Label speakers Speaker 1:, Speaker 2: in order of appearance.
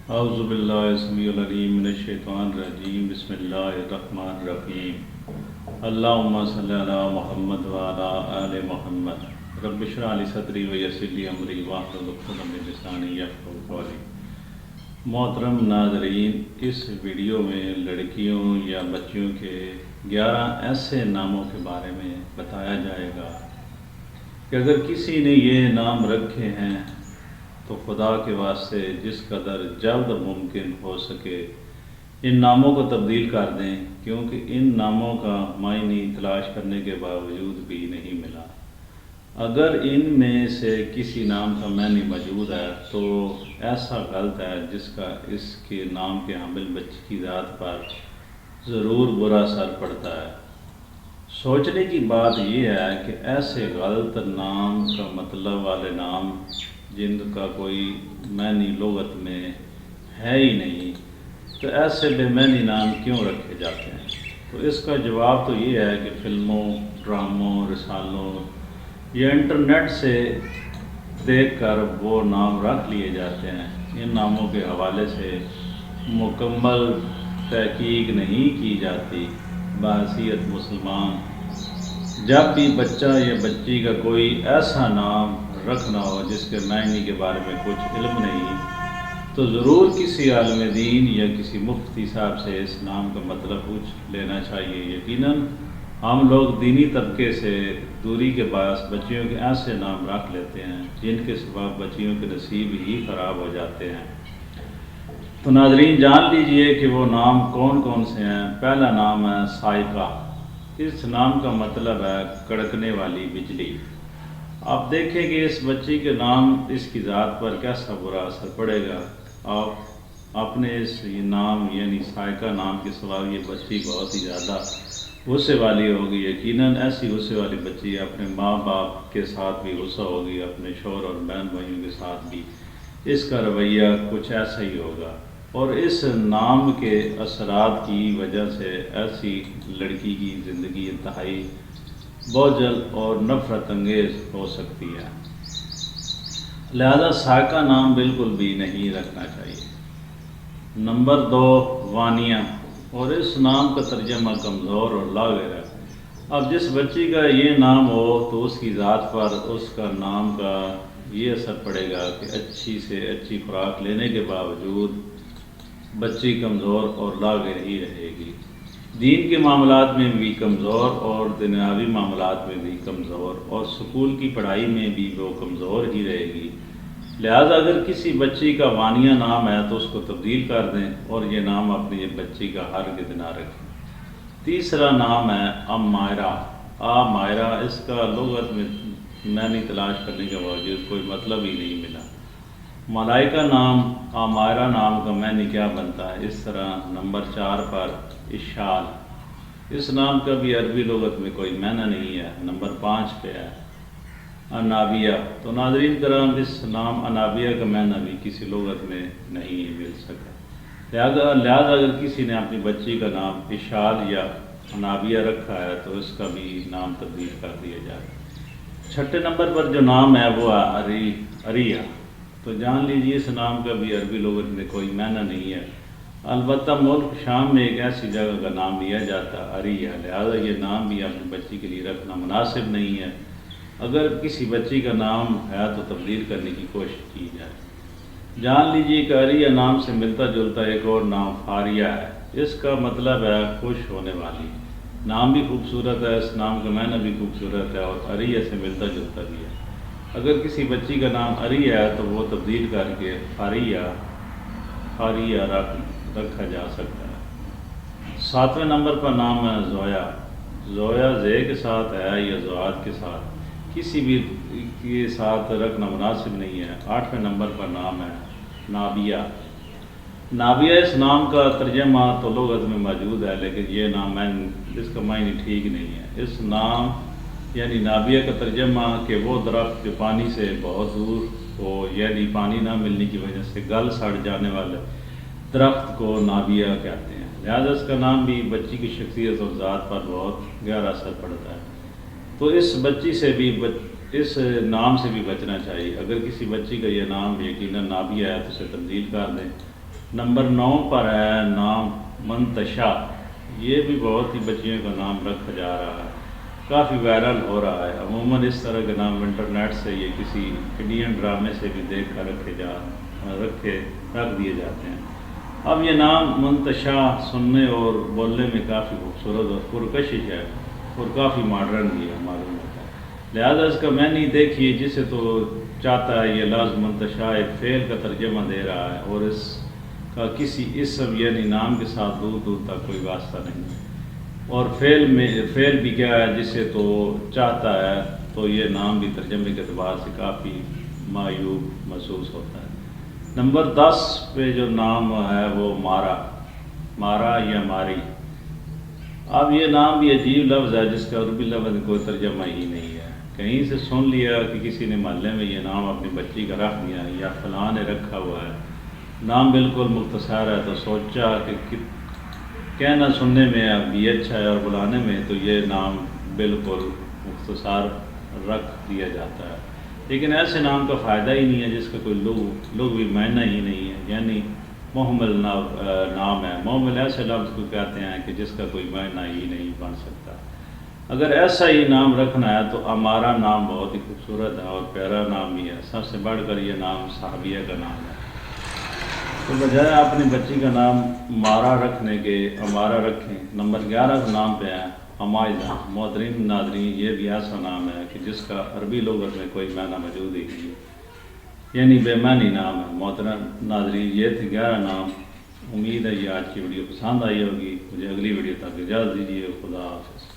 Speaker 1: اعوذ باللہ السمیع العلیم من الشیطان الرجیم بسم اللہ الرحمن الرحیم اللہم صلی علی محمد وعلی آل محمد رب اشرح لی صدری ویسر لی امری واحلل عقدۃ من لسانی یفقہوا قولی۔ محترم ناظرین، اس ویڈیو میں لڑکیوں یا بچیوں کے 11 ایسے ناموں کے بارے میں بتایا جائے گا کہ اگر کسی نے یہ نام رکھے ہیں تو خدا کے واسطے جس قدر جلد ممکن ہو سکے ان ناموں کو تبدیل کر دیں، کیونکہ ان ناموں کا معنی تلاش کرنے کے باوجود بھی نہیں ملا۔ اگر ان میں سے کسی نام کا معنی موجود ہے تو ایسا غلط ہے جس کا اس کے نام کے حامل بچی کی ذات پر ضرور برا اثر پڑتا ہے۔ سوچنے کی بات یہ ہے کہ ایسے غلط نام کا مطلب والے نام جن کا کوئی معنی لغت میں ہے ہی نہیں، تو ایسے بے معنی نام کیوں رکھے جاتے ہیں؟ تو اس کا جواب تو یہ ہے کہ فلموں، ڈراموں، رسالوں یا انٹرنیٹ سے دیکھ کر وہ نام رکھ لیے جاتے ہیں۔ ان ناموں کے حوالے سے مکمل تحقیق نہیں کی جاتی۔ بحیثیت مسلمان جب بھی بچہ یا بچی کا کوئی ایسا نام رکھنا ہو جس کے معنی کے بارے میں کچھ علم نہیں، تو ضرور کسی عالم دین یا کسی مفتی صاحب سے اس نام کا مطلب پوچھ لینا چاہیے۔ یقیناً ہم لوگ دینی طبقے سے دوری کے باعث بچیوں کے ایسے نام رکھ لیتے ہیں جن کے سبب بچیوں کے نصیب ہی خراب ہو جاتے ہیں۔ تو ناظرین، جان لیجئے کہ وہ نام کون کون سے ہیں۔ پہلا نام ہے سائقہ۔ اس نام کا مطلب ہے کڑکنے والی بجلی۔ آپ دیکھیں کہ اس بچی کے نام اس کی ذات پر کیسا برا اثر پڑے گا۔ آپ اپنے اس نام یعنی سائقہ نام کے سبب یہ بچی بہت ہی زیادہ غصے والی ہوگی۔ یقیناً ایسی غصے والی بچی اپنے ماں باپ کے ساتھ بھی غصہ ہوگی، اپنے شوہر اور بہن بھائیوں کے ساتھ بھی اس کا رویہ کچھ ایسا ہی ہوگا، اور اس نام کے اثرات کی وجہ سے ایسی لڑکی کی زندگی انتہائی بوجھل اور نفرت انگیز ہو سکتی ہے۔ لہذا سائقہ نام بالکل بھی نہیں رکھنا چاہیے۔ نمبر 2، وانیہ، اور اس نام کا ترجمہ کمزور اور لاغر ہے۔ اب جس بچی کا یہ نام ہو تو اس کی ذات پر اس کا نام کا یہ اثر پڑے گا کہ اچھی سے اچھی خوراک لینے کے باوجود بچی کمزور اور لاغر ہی رہے گی، دین کے معاملات میں بھی کمزور اور دنیاوی معاملات میں بھی کمزور، اور سکول کی پڑھائی میں بھی وہ کمزور ہی رہے گی۔ لہذا اگر کسی بچی کا وانیہ نام ہے تو اس کو تبدیل کر دیں اور یہ نام اپنی بچی کا ہرگز نہ رکھیں۔ تیسرا نام ہے عمائرہ۔ عمائرہ، اس کا لغت میں معنی تلاش کرنے کے باوجود کوئی مطلب ہی نہیں ملا۔ ملائکہ نام عمائرہ نام کا معنی کیا بنتا ہے؟ اس طرح نمبر 4 پر اشال، اس نام کا بھی عربی لغت میں کوئی معنی نہیں ہے۔ نمبر 5 پہ ہے انابیہ۔ تو ناظرین کرام، اس نام انابیہ کا معنی بھی کسی لغت میں نہیں مل سکا۔ لہذا اگر کسی نے اپنی بچی کا نام اشال یا انابیہ رکھا ہے تو اس کا بھی نام تبدیل کر دیا جائے۔ 6 نمبر پر جو نام ہے وہ ہے عریہ۔ تو جان لیجیے اس نام کا بھی عربی لغت میں کوئی معنی نہیں ہے، البتہ ملک شام میں ایک ایسی جگہ کا نام لیا جاتا ہے عریہ، لہذا یہ نام بھی اپنی بچی کے لیے رکھنا مناسب نہیں ہے۔ اگر کسی بچی کا نام ہے تو تبدیل کرنے کی کوشش کی جائے۔ جان لیجیے کہ عریہ نام سے ملتا جلتا ایک اور نام فاریہ ہے۔ اس کا مطلب ہے خوش ہونے والی۔ نام بھی خوبصورت ہے، اس نام کا معنی بھی خوبصورت ہے اور عریہ سے ملتا جلتا بھی ہے۔ اگر کسی بچی کا نام عریہ ہے تو وہ تبدیل کر کے فاریہ رکھا جا سکتا ہے۔ 7ویں نمبر پر نام ہے زویا۔ زویا زے کے ساتھ ہے یا زوات کے ساتھ، کسی بھی کے ساتھ رکھنا مناسب نہیں ہے۔ 8ویں نمبر پر نام ہے نابیہ۔ نابیہ، اس نام کا ترجمہ تو لغت میں موجود ہے لیکن یہ نام اس کا معنی ٹھیک نہیں ہے۔ اس نام یعنی نابیہ کا ترجمہ کہ وہ درخت جو پانی سے بہت دور ہو، یعنی پانی نہ ملنے کی وجہ سے گل سڑ جانے والے درخت کو نابیہ کہتے ہیں۔ لہذا اس کا نام بھی بچی کی شخصیت اور ذات پر بہت گہرا اثر پڑتا ہے۔ تو اس بچی سے بھی اس نام سے بھی بچنا چاہیے۔ اگر کسی بچی کا یہ نام یقیناً نابیہ ہے تو اسے تبدیل کر دیں نمبر 9 پر ہے نام منتشا، یہ بھی بہت ہی بچیوں کا نام رکھا جا رہا ہے، کافی وائرل ہو رہا ہے۔ عموماً اس طرح کے نام انٹرنیٹ سے یہ کسی انڈین ڈرامے سے بھی دیکھ کر رکھ دیے جاتے ہیں۔ اب یہ نام منتشا سننے اور بولنے میں کافی خوبصورت اور پرکشش ہے اور کافی ماڈرن بھی ہے، معلوم ہوتا ہے، لہذا اس کا معنی دیکھیے، جسے تو چاہتا ہے یہ لفظ منتشا ایک فعل کا ترجمہ دے رہا ہے اور اس کا کسی اسم یعنی نام کے ساتھ دور دور تک کوئی واسطہ نہیں، اور فعل بھی کیا ہے، جسے تو چاہتا ہے، تو یہ نام بھی ترجمے کے اعتبار سے کافی معیوب محسوس ہوتا ہے۔ نمبر 10 پہ جو نام ہے وہ مارا یا ماری۔ اب یہ نام بھی عجیب لفظ ہے جس کا عربی لفظ کوئی ترجمہ ہی نہیں ہے، کہیں سے سن لیا کہ کسی نے محلے میں یہ نام اپنی بچی کا رکھ دیا یا فلاں نے رکھا ہوا ہے، نام بالکل مختصر ہے، تو سوچا کہ کہنا سننے میں اب بھی اچھا ہے اور بلانے میں تو یہ نام بالکل مختصر رکھ دیا جاتا ہے، لیکن ایسے نام کا فائدہ ہی نہیں ہے جس کا کوئی لغوی معنی ہی نہیں ہے، یعنی محمل نام ہے۔ محمل ایسے لفظ کو کہتے ہیں کہ جس کا کوئی معنی ہی نہیں بن سکتا۔ اگر ایسا ہی نام رکھنا ہے تو ہمارا نام بہت ہی خوبصورت ہے اور پیارا نام بھی ہے، سب سے بڑھ کر یہ نام صحابیہ کا نام ہے، تو بجائے اپنی بچی کا نام مارا رکھنے کے ہمارا رکھیں۔ نمبر 11 کا نام پہ ہے حمائزہ۔ محترم ناظرین، یہ بھی ایسا نام ہے کہ جس کا عربی لغت میں کوئی معنی موجود ہی نہیں ہے، یعنی بے معنی نام ہے۔ محترم ناظرین، یہ تھے 11 نام۔ امید ہے یہ آج کی ویڈیو پسند آئی ہوگی۔ مجھے اگلی ویڈیو تک اجازت دیجیے۔ خدا حافظ۔